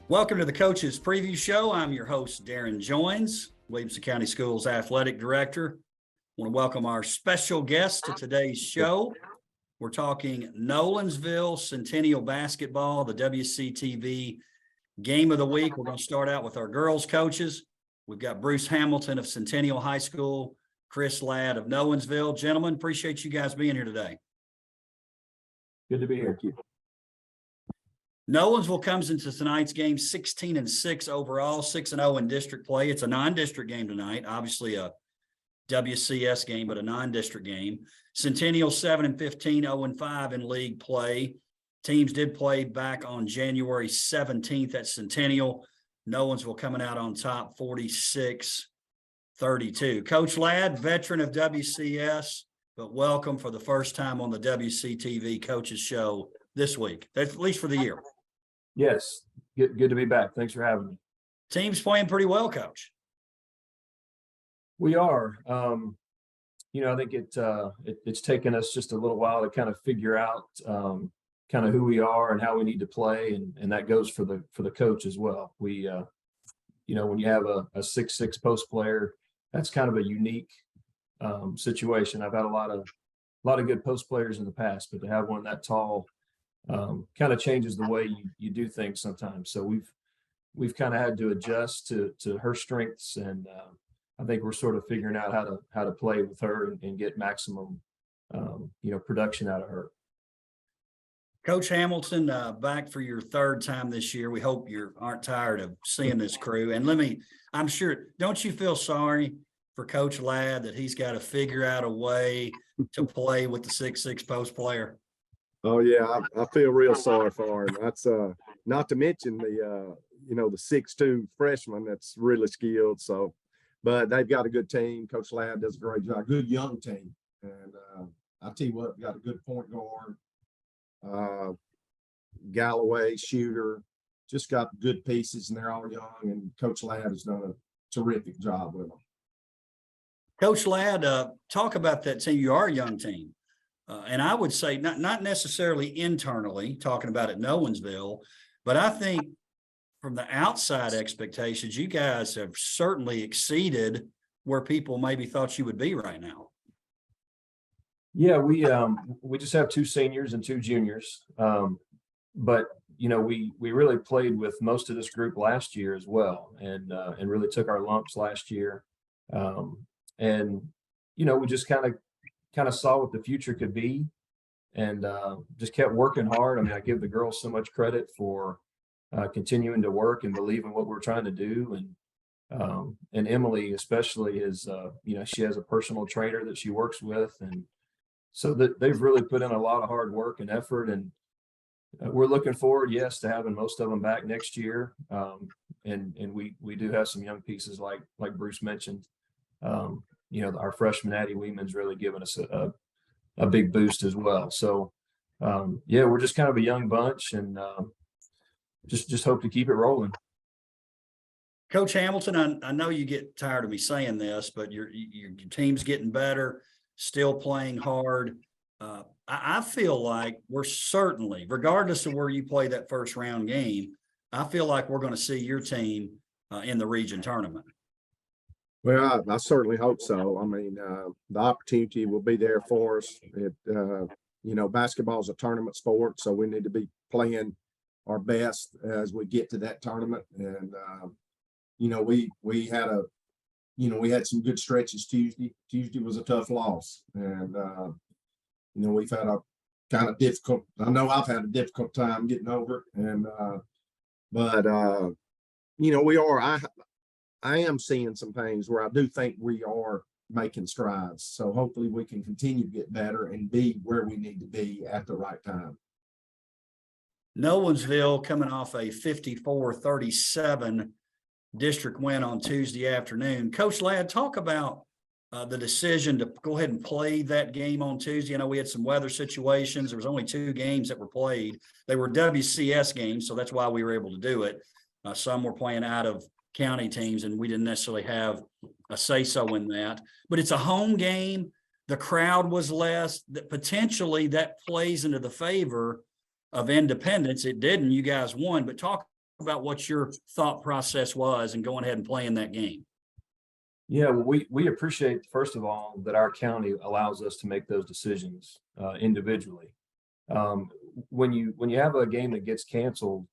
Welcome to the Coaches Preview Show. I'm your host, Darrin Joins, Williamson County Schools Athletic Director. I want to welcome our special guest to today's show. We're talking Nolensville Centennial basketball, the WCTV Game of the Week. We're going to start out with our girls coaches. We've got Bruce Hamilton of Centennial High School, Chris Ladd of Nolensville. Gentlemen, appreciate you guys being here today. Good to be here. Nolensville comes into tonight's game 16-6 overall, 6-0 in district play. It's a non-district game tonight, obviously a WCS game, but a non-district game. Centennial 7-15, 0-5 in league play. Teams did play back on January 17th at Centennial. Nolensville coming out on top 46-32. Coach Ladd, veteran of WCS, but welcome for the first time on the WCTV Coaches Show this week, at least for the year. Yes, good to be back. Thanks for having me. Team's playing pretty well, Coach. We are. I think it's taken us just a little while to kind of figure out kind of who we are and how we need to play, and that goes for the coach as well. We, when you have a 6'6" post player, that's kind of a unique situation. I've had a lot of good post players in the past, but to have one that tall kind of changes the way you do things sometimes. So we've kind of had to adjust to her strengths, and I think we're sort of figuring out how to play with her and get maximum production out of her. Coach Hamilton, back for your third time this year. We hope you aren't tired of seeing this crew. And I'm sure, don't you feel sorry for Coach Ladd that he's got to figure out a way to play with the 6'6" post player? Oh yeah, I feel real sorry for him. That's not to mention the the 6'2" freshman that's really skilled. So, but they've got a good team. Coach Ladd does a great job. Good young team, and I tell you what, got a good point guard. Galloway, shooter, just got good pieces, and they're all young. And Coach Ladd has done a terrific job with them. Coach Ladd, talk about that team. You are a young team. And I would say not necessarily internally, talking about it Nolensville, but I think from the outside expectations, you guys have certainly exceeded where people maybe thought you would be right now. Yeah, we just have 2 seniors and 2 juniors, but we really played with most of this group last year as well, and really took our lumps last year, and we just kind of saw what the future could be, and just kept working hard. I mean, I give the girls so much credit for continuing to work and believe in what we're trying to do. And Emily especially is, she has a personal trainer that she works with. And so they've really put in a lot of hard work and effort. And we're looking forward, yes, to having most of them back next year. And we do have some young pieces like Bruce mentioned. Our freshman Addie Weeman's really given us a big boost as well. So, we're just kind of a young bunch, and just hope to keep it rolling. Coach Hamilton, I know you get tired of me saying this, but your team's getting better, still playing hard. I feel like we're certainly, regardless of where you play that first round game, I feel like we're going to see your team in the region tournament. Well, I certainly hope so. I mean, the opportunity will be there for us. Basketball is a tournament sport, so we need to be playing our best as we get to that tournament. And we had some good stretches Tuesday. Tuesday was a tough loss, and we've had a kind of difficult. I know I've had a difficult time getting over it, and we are. I am seeing some things where I do think we are making strides. So hopefully we can continue to get better and be where we need to be at the right time. Nolensville coming off a 54-37 district win on Tuesday afternoon. Coach Ladd, talk about the decision to go ahead and play that game on Tuesday. I know we had some weather situations. There was only 2 games that were played. They were WCS games, so that's why we were able to do it. Some were playing out of county teams, and we didn't necessarily have a say-so in that. But it's a home game. The crowd was less. That potentially that plays into the favor of Independence. It didn't. You guys won. But talk about what your thought process was in going ahead and playing that game. Yeah, well, we appreciate, first of all, that our county allows us to make those decisions individually. When you have a game that gets canceled,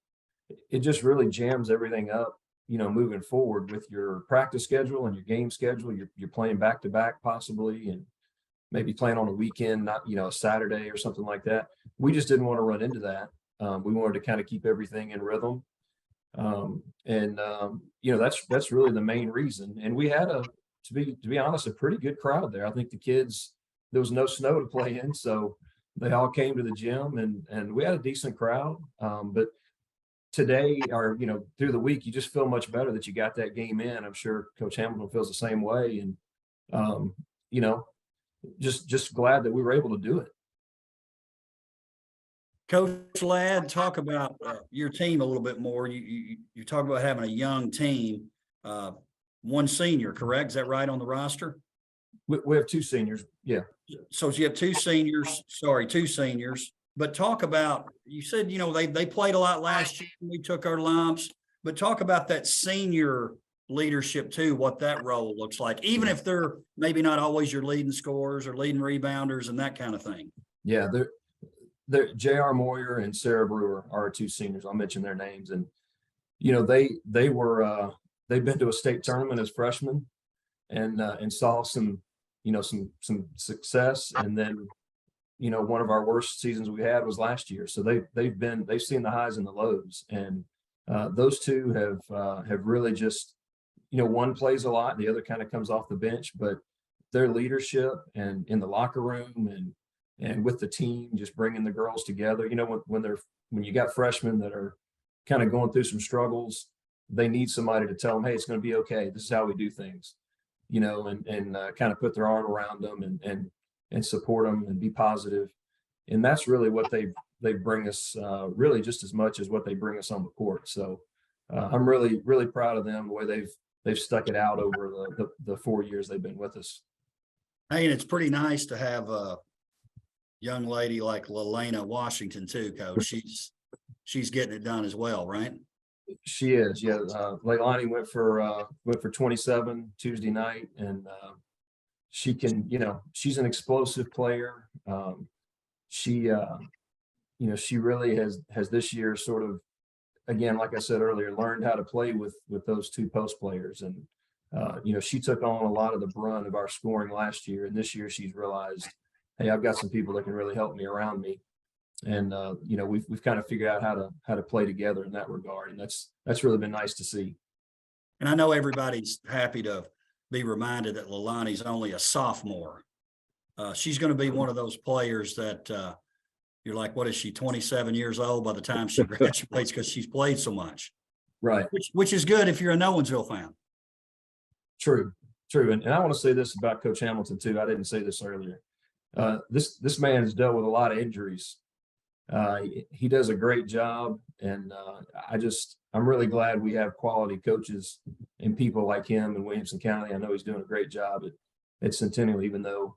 it just really jams everything up, moving forward with your practice schedule and your game schedule. You're playing back to back possibly, and maybe playing on a weekend, not, a Saturday or something like that. We just didn't want to run into that. We wanted to kind of keep everything in rhythm. That's really the main reason. And we had to be honest, a pretty good crowd there. I think the kids, there was no snow to play in, so they all came to the gym, and we had a decent crowd. But today, or through the week, you just feel much better that you got that game in. I'm sure Coach Hamilton feels the same way, and just glad that we were able to do it. Coach Ladd, talk about your team a little bit more. You talk about having a young team, one senior, correct? Is that right on the roster? We have two seniors. Yeah. So you have two seniors, but talk about, you said, they played a lot last year. We took our lumps, but talk about that senior leadership too, what that role looks like, even if they're maybe not always your leading scorers or leading rebounders and that kind of thing. Yeah. They're J.R. Moyer and Sarah Brewer are our two seniors. I'll mention their names. And, they were, they've been to a state tournament as freshmen and saw some success. And then, one of our worst seasons we had was last year. So they've seen the highs and the lows. And those two have really just, one plays a lot, the other kind of comes off the bench, but their leadership and in the locker room and with the team, just bringing the girls together, when you got freshmen that are kind of going through some struggles, they need somebody to tell them, hey, it's going to be okay. This is how we do things, and kind of put their arm around them and support them and be positive. And that's really what they bring us, really just as much as what they bring us on the court. So I'm really, really proud of them, the way they've stuck it out over the 4 years they've been with us. Hey, and it's pretty nice to have a young lady like Lelena Washington too, Coach. She's getting it done as well, right? She is, yeah. Leilani went for 27 Tuesday night, and she can, she's an explosive player. She really has this year sort of, again, like I said earlier, learned how to play with those two post players, and she took on a lot of the brunt of our scoring last year, and this year she's realized, hey, I've got some people that can really help me around me. And we've kind of figured out how to play together in that regard, and that's really been nice to see. And I know everybody's happy to be reminded that Leilani's only a sophomore. She's going to be one of those players that you're like, what is she, 27 years old by the time she graduates, because she's played so much. Right. Which is good if you're a Nolensville fan. True. And I want to say this about Coach Hamilton too. I didn't say this earlier. This man has dealt with a lot of injuries. He does a great job, and I'm really glad we have quality coaches and people like him in Williamson County. I know he's doing a great job at Centennial, even though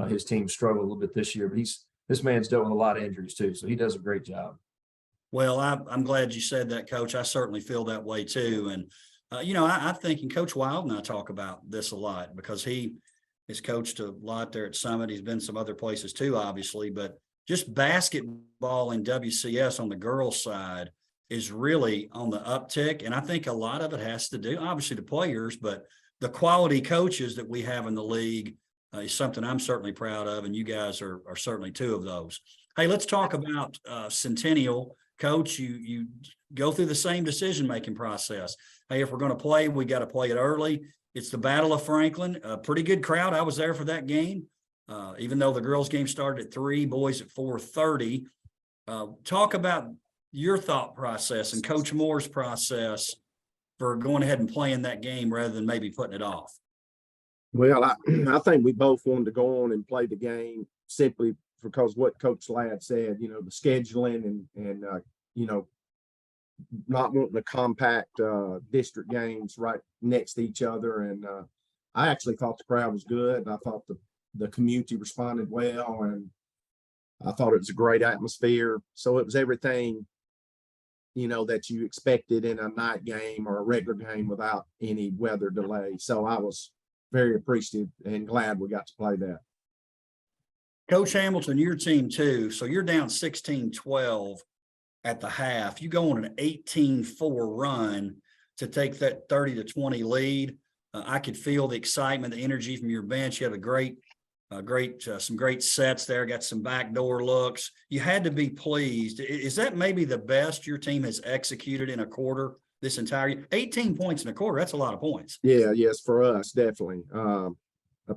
his team struggled a little bit this year, but this man's dealt with a lot of injuries too, so he does a great job. Well, I'm glad you said that, Coach. I certainly feel that way too. And I think, and Coach Wild and I talk about this a lot, because he has coached a lot there at Summit. He's been some other places too, obviously, but just basketball in WCS on the girls' side is really on the uptick. And I think a lot of it has to do, obviously, the players, but the quality coaches that we have in the league is something I'm certainly proud of. And you guys are certainly two of those. Hey, let's talk about Centennial. Coach, you go through the same decision-making process. Hey, if we're going to play, we got to play it early. It's the Battle of Franklin, a pretty good crowd. I was there for that game. Even though the girls' game started at 3, boys at 4:30. Talk about your thought process and Coach Moore's process for going ahead and playing that game rather than maybe putting it off. Well, I think we both wanted to go on and play the game simply because what Coach Ladd said, the scheduling and not wanting to compact district games right next to each other. And I actually thought the crowd was good. I thought the community responded well, and I thought it was a great atmosphere. So it was everything that you expected in a night game or a regular game without any weather delay. So I was very appreciative and glad we got to play that. Coach Hamilton, your team too. So you're down 16-12 at the half. You go on an 18-4 run to take that 30-20 lead. I could feel the excitement, the energy from your bench. You had some great sets there, got some backdoor looks. You had to be pleased. Is that maybe the best your team has executed in a quarter this entire year? 18 points in a quarter, that's a lot of points. Yeah, yes, for us, definitely.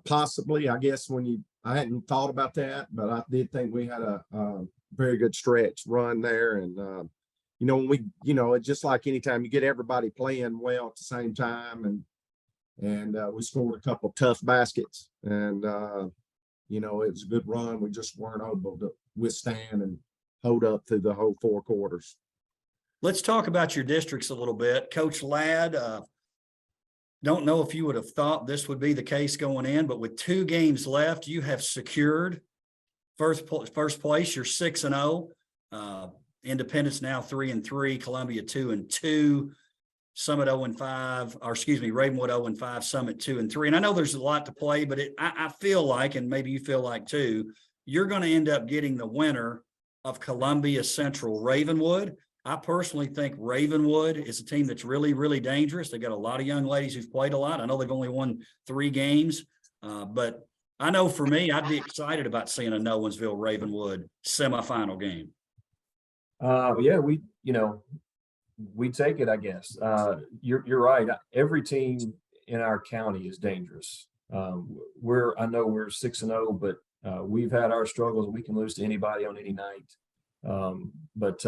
Possibly, I guess I hadn't thought about that, but I did think we had a very good stretch run there. And, when it's just like anytime you get everybody playing well at the same time, and we scored a couple of tough baskets, and, it was a good run. We just weren't able to withstand and hold up through the whole 4 quarters. Let's talk about your districts a little bit. Coach Ladd, don't know if you would have thought this would be the case going in, but with 2 games left, you have secured first place. You're 6-0. Independence now 3-3. Columbia 2-2. Summit 0-5, or excuse me, Ravenwood 0-5, Summit 2-3. And I know there's a lot to play, but I feel like, and maybe you feel like too, you're going to end up getting the winner of Columbia Central Ravenwood. I personally think Ravenwood is a team that's really, really dangerous. They've got a lot of young ladies who've played a lot. I know they've only won 3 games, but I know for me, I'd be excited about seeing a Nolensville Ravenwood semifinal game. Yeah, we take it, I guess. You're right. Every team in our county is dangerous. I know we're 6-0, but we've had our struggles. We can lose to anybody on any night. But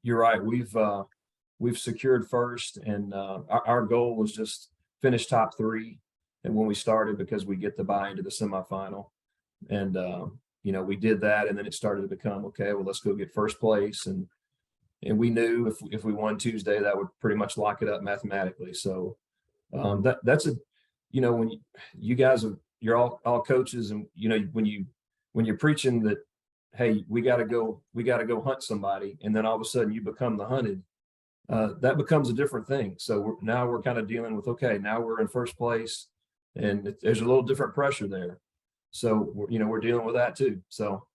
you're right. We've secured first, and our goal was just finish top 3. And when we started, because we get the bye into the semifinal, and we did that, and then it started to become okay. Well, let's go get first place, and we knew if we won Tuesday, that would pretty much lock it up mathematically. So that's when you guys you're all coaches, and when you're preaching that, hey, we got to go hunt somebody, and then all of a sudden you become the hunted, that becomes a different thing. So now we're kind of dealing with, okay, now we're in first place, and there's a little different pressure there. So we're dealing with that too. So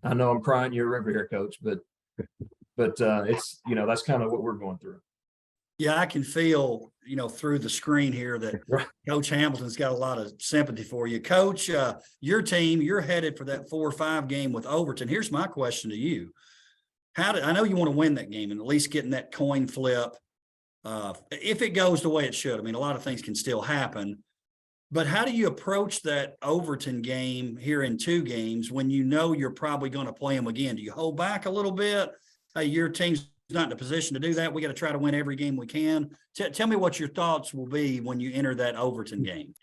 I know I'm crying you a river here, Coach, but it's that's kind of what we're going through. Yeah, I can feel, through the screen here that Coach Hamilton's got a lot of sympathy for you. Coach, your team, you're headed for that 4-5 game with Overton. Here's my question to you. I know you want to win that game and at least getting that coin flip, if it goes the way it should. I mean, a lot of things can still happen. But how do you approach that Overton game here in 2 games when you're probably going to play them again? Do you hold back a little bit? Hey, your team's not in a position to do that. We got to try to win every game we can. Tell me what your thoughts will be when you enter that Overton game.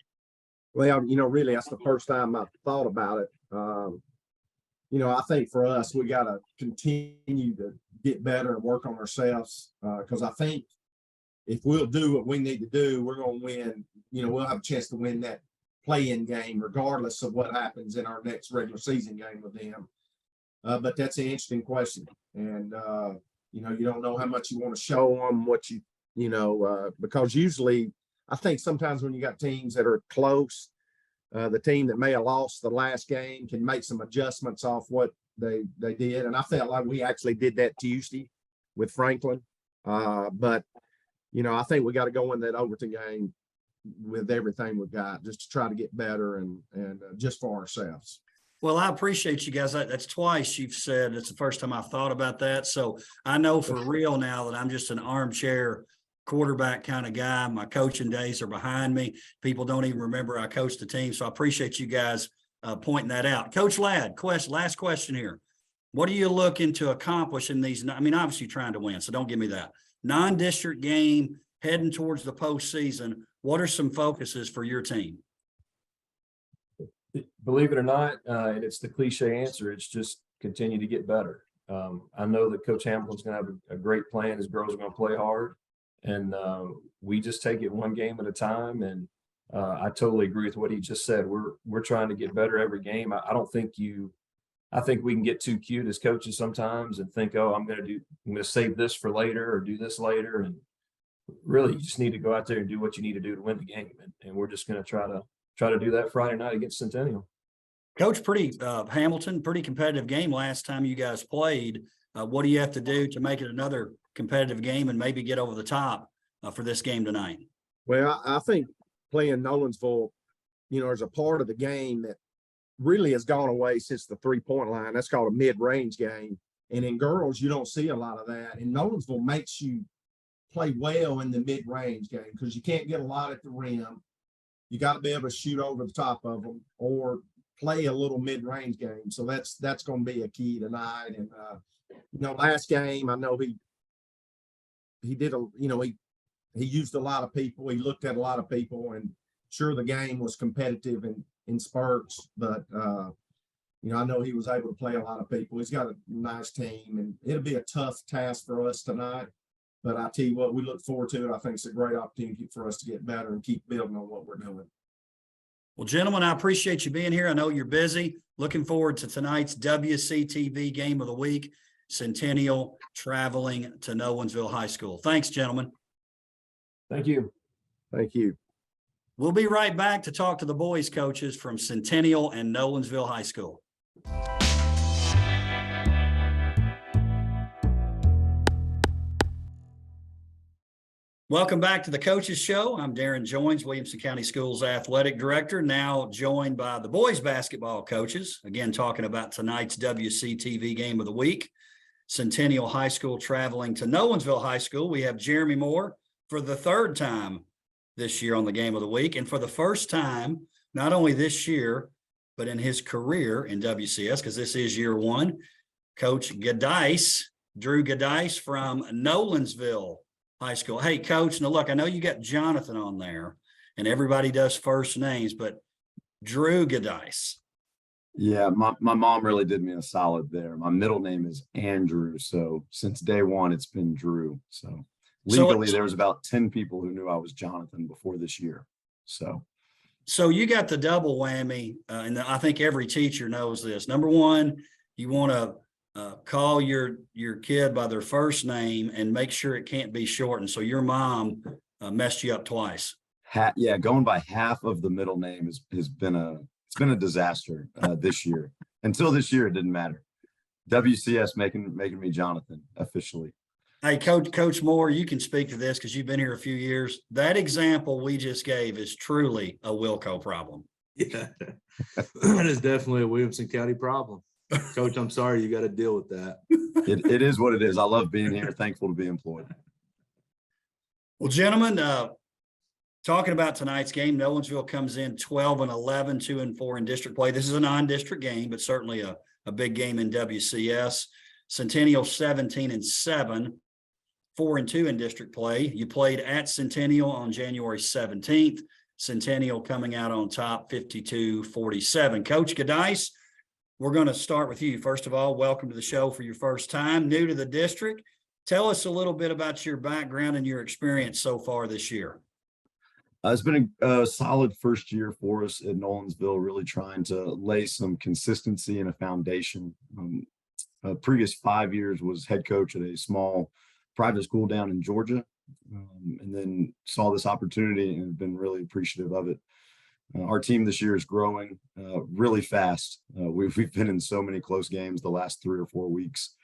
Well, really, that's the first time I've thought about it. I think for us, we got to continue to get better and work on ourselves, because I think if we'll do what we need to do, we're going to win. We'll have a chance to win that play-in game, regardless of what happens in our next regular season game with them. But that's an interesting question. And, you don't know how much you want to show them, because usually I think sometimes when you got teams that are close, the team that may have lost the last game can make some adjustments off what they did. And I felt like we actually did that Tuesday with Franklin. But, I think we got to go in that Overton game with everything we've got just to try to get better and just for ourselves. Well, I appreciate you guys. That's twice you've said it's the first time I've thought about that. So I know for real now that I'm just an armchair quarterback kind of guy. My coaching days are behind me. People don't even remember I coached the team. So I appreciate you guys pointing that out. Coach Ladd, last question here. What are you looking to accomplish in these? I mean, obviously trying to win, so don't give me that. Non-district game, heading towards the postseason. What are some focuses for your team? Believe it or not, and it's the cliche answer, it's just continue to get better. I know that Coach Hamilton's going to have a great plan. His girls are going to play hard, and we just take it one game at a time. And I totally agree with what he just said. We're trying to get better every game. I don't think you I think we can get too cute as coaches sometimes and think, oh, I'm going to save this for later or do this later. And really, you just need to go out there and do what you need to do to win the game. And we're just going to try to do that Friday night against Centennial. Coach, Hamilton, pretty competitive game last time you guys played. What do you have to do to make it another competitive game and maybe get over the top for this game tonight? Well, I think playing Nolensville, there's a part of the game that really has gone away since the 3-point line. That's called a mid-range game. And in girls, you don't see a lot of that. And Nolensville makes you play well in the mid-range game because you can't get a lot at the rim. You got to be able to shoot over the top of them or play a little mid-range game. So that's going to be a key tonight. And, last game, I know he did he used a lot of people. He looked at a lot of people, and sure, the game was competitive in spurts, but I know he was able to play a lot of people. He's got a nice team, and it'll be a tough task for us tonight. But I tell you what, we look forward to it. I think it's a great opportunity for us to get better and keep building on what we're doing. Well, gentlemen, I appreciate you being here. I know you're busy. Looking forward to tonight's WCTV game of the week. Centennial traveling to Nolensville High School. Thanks, gentlemen. Thank you. Thank you. We'll be right back to talk to the boys coaches from Centennial and Nolensville High School. Welcome back to the Coaches Show. I'm Darrin Joins, Williamson County Schools Athletic Director, now joined by the boys basketball coaches. Again, talking about tonight's WCTV game of the week. Centennial High School traveling to Nolensville High School. We have Jeremy Moore for the third time this year on the game of the week. And for the first time, not only this year, but in his career in WCS, because this is year one, Coach Giudice, Drew Giudice from Nolensville High School. Hey, Coach, now look, I know you got Jonathan on there, and everybody does first names, but Drew Giudice. Yeah, my mom really did me a solid there. My middle name is Andrew, so since day one, it's been Drew. So legally, there was about 10 people who knew I was Jonathan before this year. So you got the double whammy, and I think every teacher knows this. Number one, you want to call your kid by their first name and make sure it can't be shortened. So your mom messed you up twice. Yeah, going by half of the middle name has been a disaster this year. Until this year, it didn't matter. WCS making me Jonathan officially. Hey, Coach Moore, you can speak to this because you've been here a few years. That example we just gave is truly a Wilco problem. Yeah, that is definitely a Williamson County problem. Coach, I'm sorry you got to deal with that. It is what it is. I love being here. Thankful to be employed. Well, gentlemen, talking about tonight's game, Nolensville comes in 12-11, 2-4 in district play. This is a non-district game, but certainly a big game in WCS. Centennial 17-7, 4-2 in district play. You played at Centennial on January 17th. Centennial coming out on top 52-47. Coach Giudice, we're going to start with you. First of all, welcome to the show for your first time, new to the district. Tell us a little bit about your background and your experience so far this year. It's been a solid first year for us at Nolensville, really trying to lay some consistency and a foundation. Previous 5 years was head coach at a small private school down in Georgia, and then saw this opportunity and have been really appreciative of it. Our team this year is growing really fast. We've been in so many close games the last 3 or 4 weeks,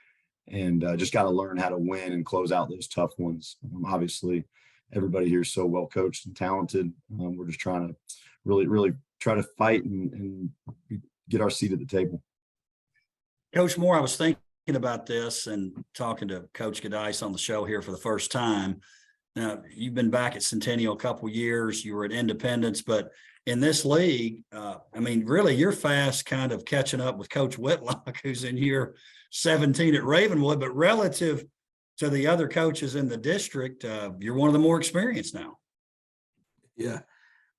and just got to learn how to win and close out those tough ones. Obviously, everybody here is so well coached and talented. We're just trying to really try to fight and get our seat at the table. Coach Moore, I was thinking about this and talking to Coach Giudice on the show here for the first time. Now, you've been back at Centennial a couple years. You were at Independence, but in this league, really, you're fast kind of catching up with Coach Whitlock, who's in year 17 at Ravenwood. But relative to the other coaches in the district, you're one of the more experienced now. Yeah.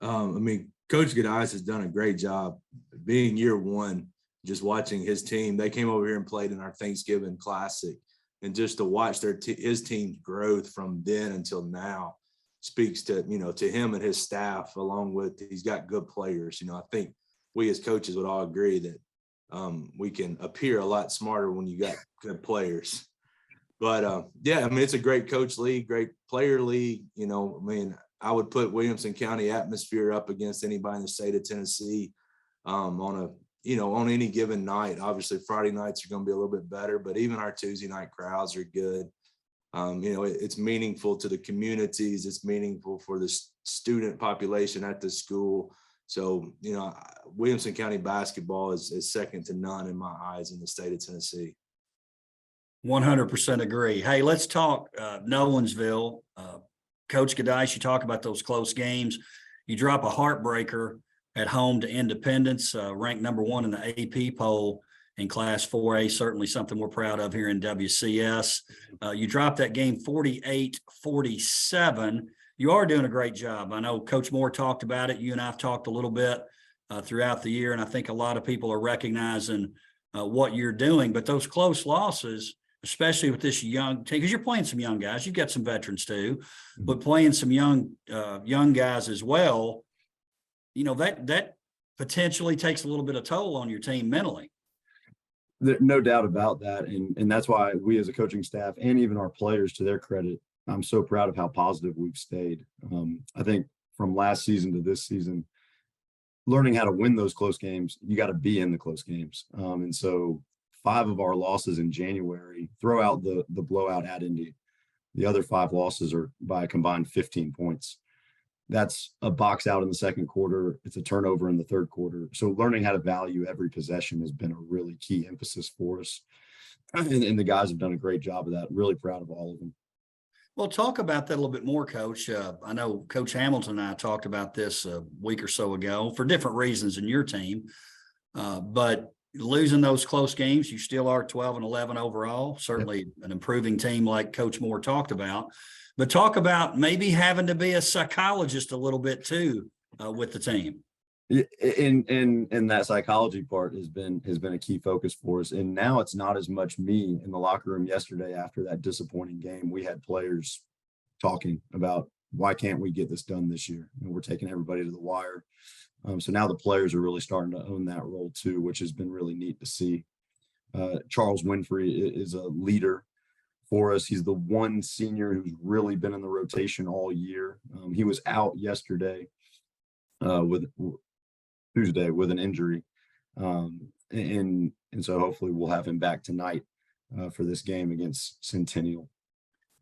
Coach Giudice has done a great job being year one, just watching his team. They came over here and played in our Thanksgiving Classic. And just to watch his team's growth from then until now speaks to, to him and his staff, along with he's got good players. I think we as coaches would all agree that we can appear a lot smarter when you got good players. But yeah, I mean, it's a great coach league, great player league. You know, I mean, I would put Williamson County atmosphere up against anybody in the state of Tennessee on any given night. Obviously, Friday nights are going to be a little bit better, but even our Tuesday night crowds are good. It's meaningful to the communities. It's meaningful for the student population at the school. So, Williamson County basketball is second to none in my eyes in the state of Tennessee. 100% agree. Hey, let's talk Nolensville. Coach Giudice, you talk about those close games. You drop a heartbreaker at home to Independence, ranked number 1 in the AP poll in Class 4A, certainly something we're proud of here in WCS. You dropped that game 48-47. You are doing a great job. I know Coach Moore talked about it. You and I've talked a little bit throughout the year, and I think a lot of people are recognizing what you're doing. But those close losses, especially with this young team, because you're playing some young guys, you've got some veterans too, but playing some young guys as well, that potentially takes a little bit of toll on your team mentally. No doubt about that. And that's why we as a coaching staff and even our players, to their credit, I'm so proud of how positive we've stayed. I think from last season to this season, learning how to win those close games, you got to be in the close games. And so 5 of our losses in January, throw out the blowout at Indy. The other 5 losses are by a combined 15 points. That's a box out in the second quarter. It's a turnover in the third quarter. So learning how to value every possession has been a really key emphasis for us. And the guys have done a great job of that. Really proud of all of them. Well, talk about that a little bit more, Coach. I know Coach Hamilton and I talked about this a week or so ago for different reasons in your team. But losing those close games, you still are 12-11 overall. Certainly an improving team like Coach Moore talked about. But talk about maybe having to be a psychologist a little bit too with the team. And that psychology part has been a key focus for us. And now it's not as much me in the locker room. Yesterday, after that disappointing game, we had players talking about why can't we get this done this year? And we're taking everybody to the wire. So now the players are really starting to own that role too, which has been really neat to see. Charles Winfrey is a leader for us. He's the one senior who's really been in the rotation all year. He was out yesterday Tuesday with an injury. And so hopefully we'll have him back tonight for this game against Centennial.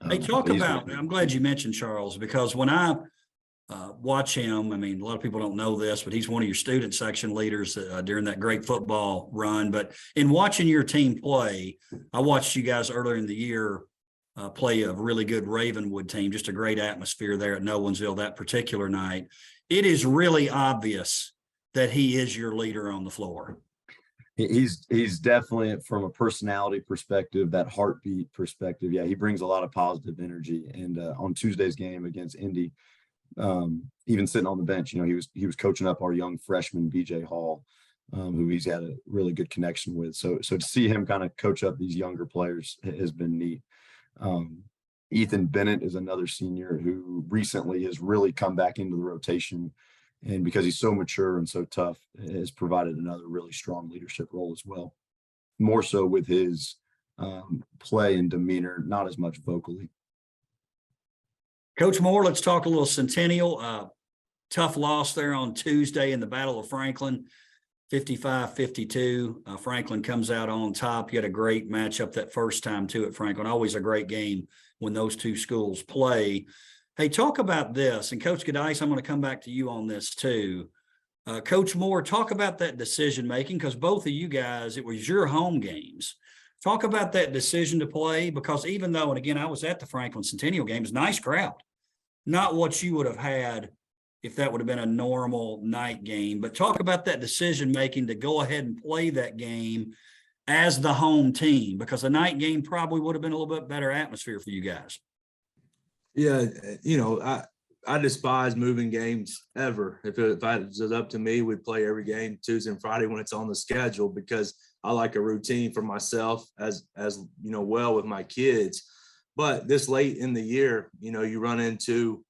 Hey, I'm glad you mentioned Charles, because when I watch him, I mean, a lot of people don't know this, but he's one of your student section leaders during that great football run. But in watching your team play, I watched you guys earlier in the year play a really good Ravenwood team, just a great atmosphere there at Nolensville that particular night. It is really obvious that he is your leader on the floor. He's definitely, from a personality perspective, that heartbeat perspective. Yeah, he brings a lot of positive energy. And on Tuesday's game against Indy, even sitting on the bench, he was coaching up our young freshman BJ Hall, who he's had a really good connection with. So to see him kind of coach up these younger players has been neat. Ethan Bennett is another senior who recently has really come back into the rotation, and because he's so mature and so tough, has provided another really strong leadership role as well. More so with his play and demeanor, not as much vocally. Coach Moore, let's talk a little Centennial. Tough loss there on Tuesday in the Battle of Franklin, 55-52. Franklin comes out on top. You had a great matchup that first time too at Franklin. Always a great game when those two schools play. Hey, talk about this. And Coach Giudice, I'm going to come back to you on this too. Coach Moore, talk about that decision-making, because both of you guys, it was your home games. Talk about that decision to play, because even though, and again, I was at the Franklin Centennial game, it was a nice crowd. Not what you would have had if that would have been a normal night game. But talk about that decision-making to go ahead and play that game as the home team, because a night game probably would have been a little bit better atmosphere for you guys. Yeah, I despise moving games ever. If it was up to me, we'd play every game Tuesday and Friday when it's on the schedule, because I like a routine for myself as well with my kids. But this late in the year, you run into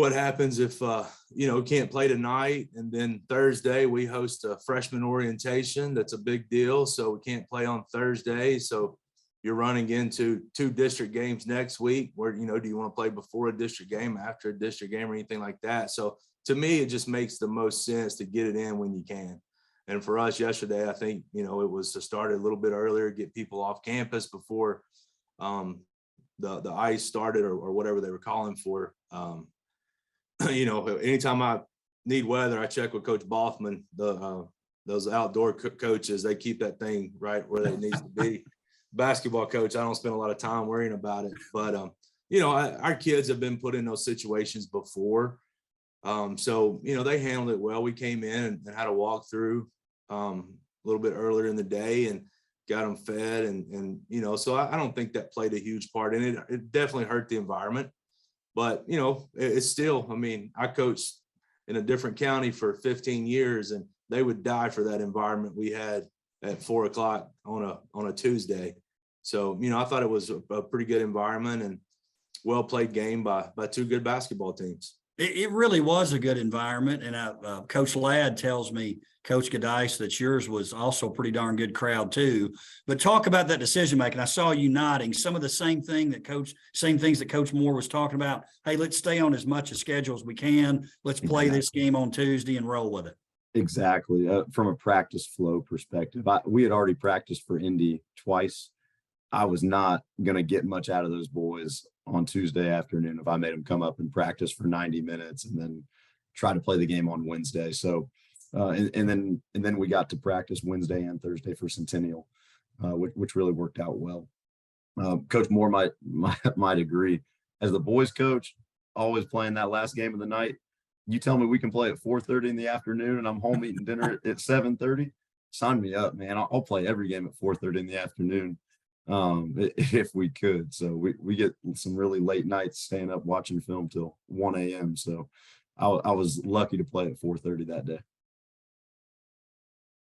what happens if, can't play tonight. And then Thursday we host a freshman orientation. That's a big deal. So we can't play on Thursday. So you're running into 2 district games next week where, do you want to play before a district game, after a district game, or anything like that? So to me, it just makes the most sense to get it in when you can. And for us yesterday, I think, it was to start a little bit earlier, get people off campus before the ice started or whatever they were calling for. Anytime I need weather, I check with Coach Boffman, those outdoor coaches, they keep that thing right where it needs to be. Basketball coach, I don't spend a lot of time worrying about it, but our kids have been put in those situations before. So they handled it well. We came in and had a walkthrough a little bit earlier in the day and got them fed. And so I don't think that played a huge part in it. It definitely hurt the environment, but it's still, I coached in a different county for 15 years and they would die for that environment we had at 4 o'clock on a Tuesday. So, I thought it was a pretty good environment and well played game by 2 good basketball teams. It really was a good environment. And Coach Ladd tells me, Coach Giudice, that yours was also a pretty darn good crowd too. But talk about that decision making. I saw you nodding. Some of the same things that Coach Moore was talking about. Hey, let's stay on as much a schedule as we can. Let's play this game on Tuesday and roll with it. Exactly. From a practice flow perspective, we had already practiced for Indy twice. I was not going to get much out of those boys on Tuesday afternoon if I made them come up and practice for 90 minutes and then try to play the game on Wednesday. So, and then we got to practice Wednesday and Thursday for Centennial, which really worked out well. Coach Moore might agree. As the boys coach, always playing that last game of the night. You tell me we can play at 4:30 in the afternoon and I'm home eating dinner at 7:30. Sign me up, man. I'll play every game at 4:30 in the afternoon. If we could. So we get some really late nights staying up watching film till 1 a.m. So I was lucky to play at 4:30 that day.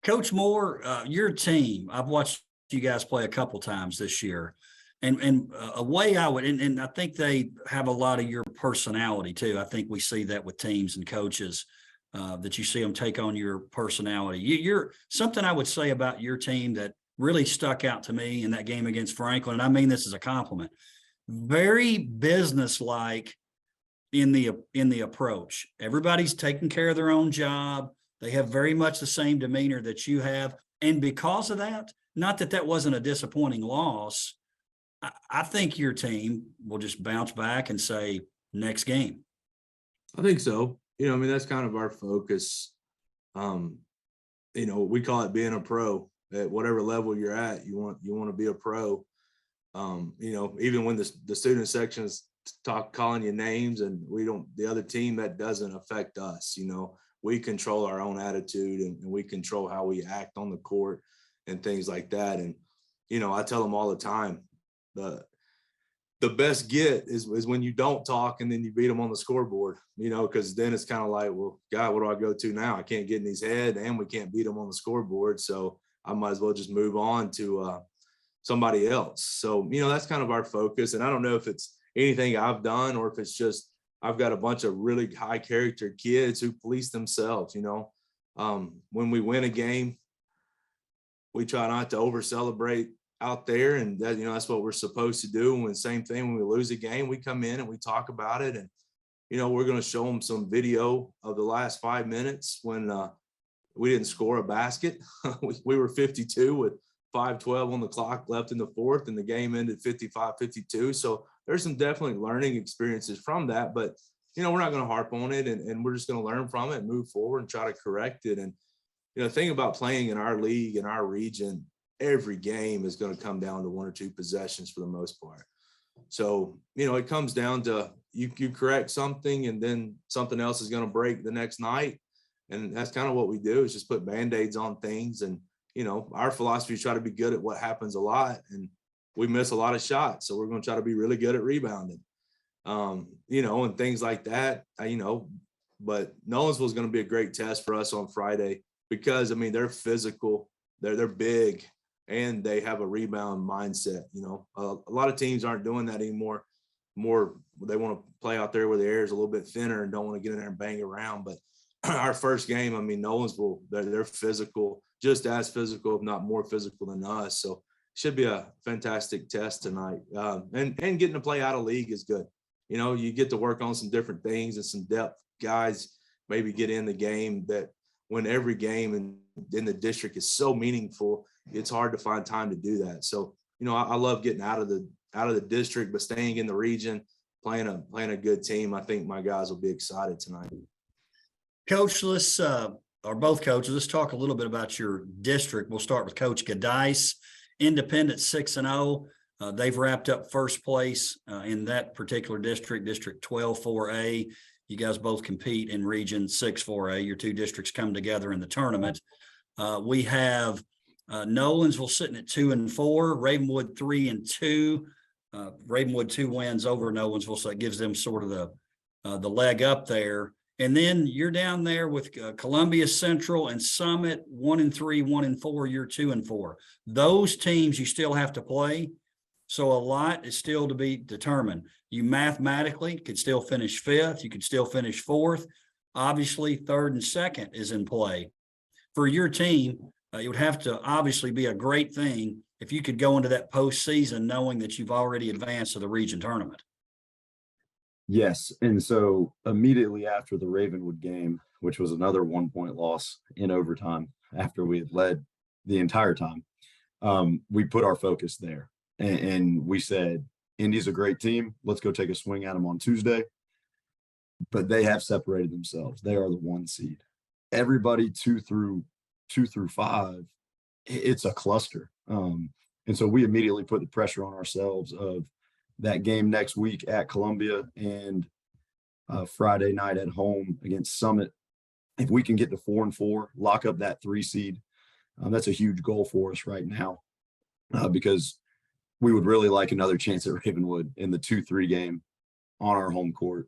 Coach Moore, your team, I've watched you guys play a couple times this year. And a way I would, and I think they have a lot of your personality too. I think we see that with teams and coaches, that you see them take on your personality. You're something I would say about your team that really stuck out to me in that game against Franklin. And I mean this as a compliment. Very businesslike in the approach. Everybody's taking care of their own job. They have very much the same demeanor that you have. And because of that, not that that wasn't a disappointing loss, I think your team will just bounce back and say, next game. I think so. That's kind of our focus. We call it being a pro. At whatever level you're at, you want to be a pro. Even when the student section is calling you names and the other team, that doesn't affect us. We control our own attitude and we control how we act on the court and things like that. And, I tell them all the time, the best get is when you don't talk and then you beat them on the scoreboard, because then it's kind of like, well, God, what do I go to now? I can't get in his head and we can't beat them on the scoreboard. So I might as well just move on to somebody else. So, that's kind of our focus. And I don't know if it's anything I've done or if it's just I've got a bunch of really high character kids who police themselves. When we win a game, we try not to over celebrate out there, and that that's what we're supposed to do. And same thing when we lose a game, we come in and we talk about it, and we're going to show them some video of the last 5 minutes when we didn't score a basket. we were 52 with 5:12 on the clock left in the fourth, and the game ended 55-52. So there's some definitely learning experiences from that, but we're not going to harp on it, and we're just going to learn from it, move forward, and try to correct it. And the thing about playing in our league, in our region, every game is going to come down to 1 or 2 possessions for the most part. So, it comes down to you correct something and then something else is going to break the next night. And that's kind of what we do, is just put Band-Aids on things. And, our philosophy is try to be good at what happens a lot. And we miss a lot of shots. So we're going to try to be really good at rebounding, and things like that, but Nolensville is going to be a great test for us on Friday because, they're physical, they're big, and they have a rebound mindset. A lot of teams aren't doing that anymore. More they want to play out there where the air is a little bit thinner and don't want to get in there and bang around. But our first game, I mean, Nolensville, they're physical, just as physical, if not more physical than us. So should be a fantastic test tonight. And getting to play out of league is good. You know, you get to work on some different things and some depth guys maybe get in the game that when every game in the district is so meaningful, it's hard to find time to do that. So, you know, I love getting out of the district, but staying in the region, playing a good team. I think my guys will be excited tonight. Coach, let's or both coaches, let's talk a little bit about your district. We'll start with Coach Giudice, Independent 6-0. They've wrapped up first place in that particular district, District 12 4A. You guys both compete in Region 6 4A. Your two districts come together in the tournament. We have Nolensville sitting at 2-4, Ravenwood 3-2. Ravenwood 2 wins over Nolensville, so it gives them sort of the leg up there. And then you're down there with Columbia Central and Summit 1-3, 1-4. You're 2-4. Those teams you still have to play. So a lot is still to be determined. You mathematically could still finish 5th. You could still finish 4th. Obviously, 3rd and 2nd is in play. For your team, it would have to obviously be a great thing if you could go into that postseason knowing that you've already advanced to the region tournament. Yes. And so immediately after the Ravenwood game, which was another 1-point loss in overtime after we had led the entire time, we put our focus there. And we said, Indy's a great team. Let's go take a swing at them on Tuesday. But they have separated themselves. They are the 1 seed. Everybody 2 through 5, it's a cluster. And so we immediately put the pressure on ourselves of that game next week at Columbia and Friday night at home against Summit. If we can get to 4-4, lock up that 3 seed, that's a huge goal for us right now because we would really like another chance at Ravenwood in the 2-3 game on our home court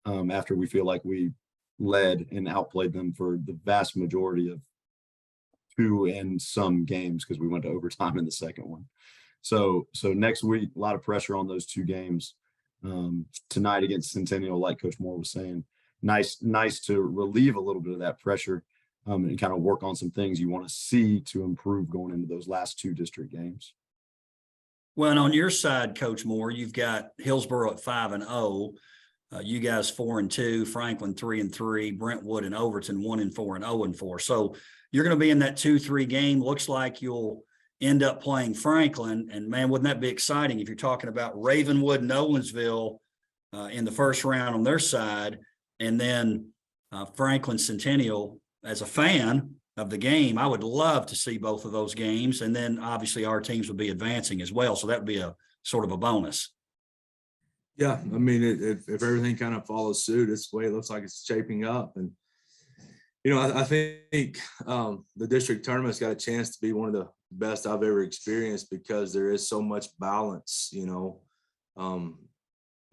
after we feel like we led and outplayed them for the vast majority of 2 and some games because we went to overtime in the second one. So next week, a lot of pressure on those 2 games. Tonight against Centennial, like Coach Moore was saying, nice to relieve a little bit of that pressure and kind of work on some things you want to see to improve going into those last 2 district games. Well, and on your side, Coach Moore, you've got Hillsborough at 5-0. You guys 4-2, Franklin 3-3, Brentwood and Overton 1-4 and 0-4. So you're going to be in that 2-3 game. Looks like you'll end up playing Franklin. And man, wouldn't that be exciting if you're talking about Ravenwood, Nolensville in the first round on their side, and then Franklin Centennial. As a fan of the game, I would love to see both of those games. And then obviously our teams would be advancing as well. So that would be a sort of a bonus. Yeah. I mean, if everything kind of follows suit, it's the way it looks like it's shaping up. And, you know, I think the district tournament's got a chance to be one of the best I've ever experienced because there is so much balance, you know,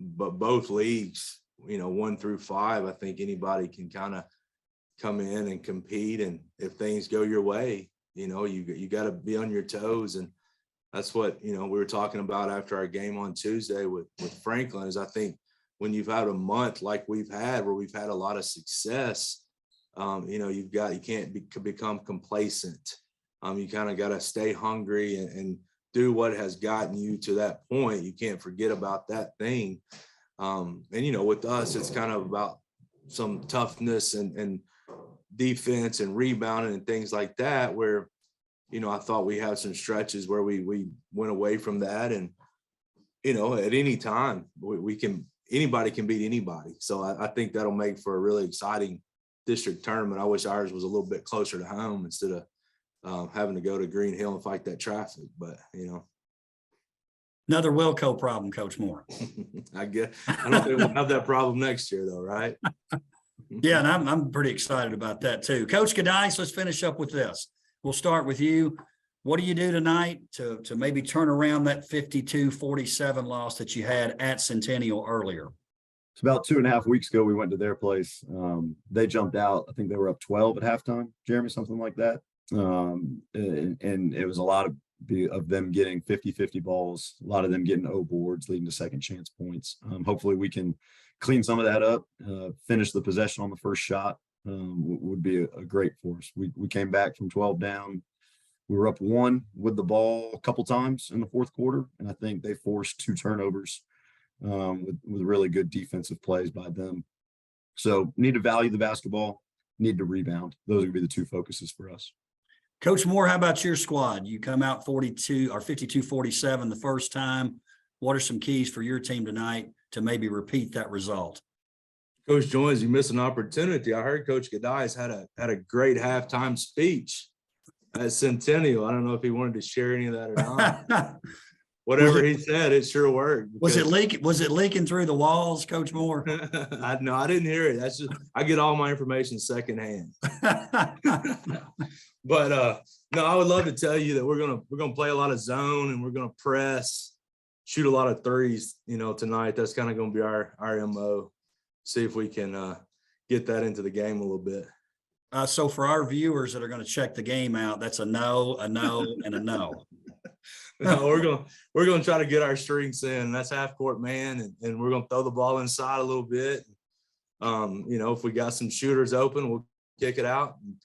but both leagues, you know, 1 through 5, I think anybody can kind of come in and compete. And if things go your way, you know, you got to be on your toes. And that's what, you know, we were talking about after our game on Tuesday with Franklin is I think when you've had a month like we've had, where we've had a lot of success, you know, you can't become complacent. You kind of got to stay hungry and do what has gotten you to that point. You can't forget about that thing. And, you know, with us, it's kind of about some toughness and defense and rebounding and things like that, where, you know, I thought we had some stretches where we went away from that. And, you know, at any time anybody can beat anybody. So I think that'll make for a really exciting district tournament. I wish ours was a little bit closer to home instead of having to go to Green Hill and fight that traffic, but you know. Another Wilco problem, Coach Moore. I don't think we'll have that problem next year though, right? Yeah, and I'm pretty excited about that too. Coach Giudice, let's finish up with this. We'll start with you. What do you do tonight to maybe turn around that 52-47 loss that you had at Centennial earlier? It's about 2.5 weeks ago, we went to their place. They jumped out. I think they were up 12 at halftime, Jeremy, something like that. And it was a lot be of them getting 50-50 balls, a lot of them getting O boards, leading to second chance points. Hopefully we can clean some of that up, finish the possession on the first shot. Would be a great for us. We came back from 12 down. We were up 1 with the ball a couple times in the fourth quarter, and I think they forced 2 turnovers with really good defensive plays by them. So need to value the basketball, need to rebound. Those are going to be the 2 focuses for us. Coach Moore, how about your squad? You come out 42 or 52-47 the first time. What are some keys for your team tonight to maybe repeat that result? Coach Joins, you missed an opportunity. I heard Coach Giudice had a great halftime speech at Centennial. I don't know if he wanted to share any of that or not. Whatever he said, it sure worked. Was it leaking through the walls, Coach Moore? No, I didn't hear it. That's just, I get all my information secondhand. But no, I would love to tell you that we're gonna play a lot of zone and we're gonna press, shoot a lot of threes, tonight. That's kind of gonna be our MO. See if we can get that into the game a little bit. So for our viewers that are going to check the game out, that's a no, and a no. No, we're gonna try to get our strengths in. That's half court man, and we're gonna throw the ball inside a little bit. If we got some shooters open, we'll kick it out and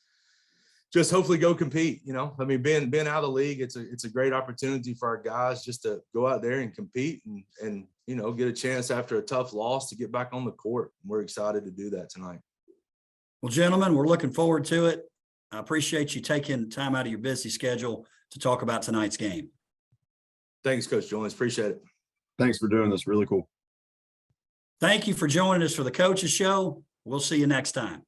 just hopefully go compete. Being out of the league, it's a great opportunity for our guys just to go out there and compete and get a chance after a tough loss to get back on the court. We're excited to do that tonight. Well, gentlemen, we're looking forward to it. I appreciate you taking time out of your busy schedule to talk about tonight's game. Thanks, Coach Jones. Appreciate it. Thanks for doing this. Really cool. Thank you for joining us for the Coaches Show. We'll see you next time.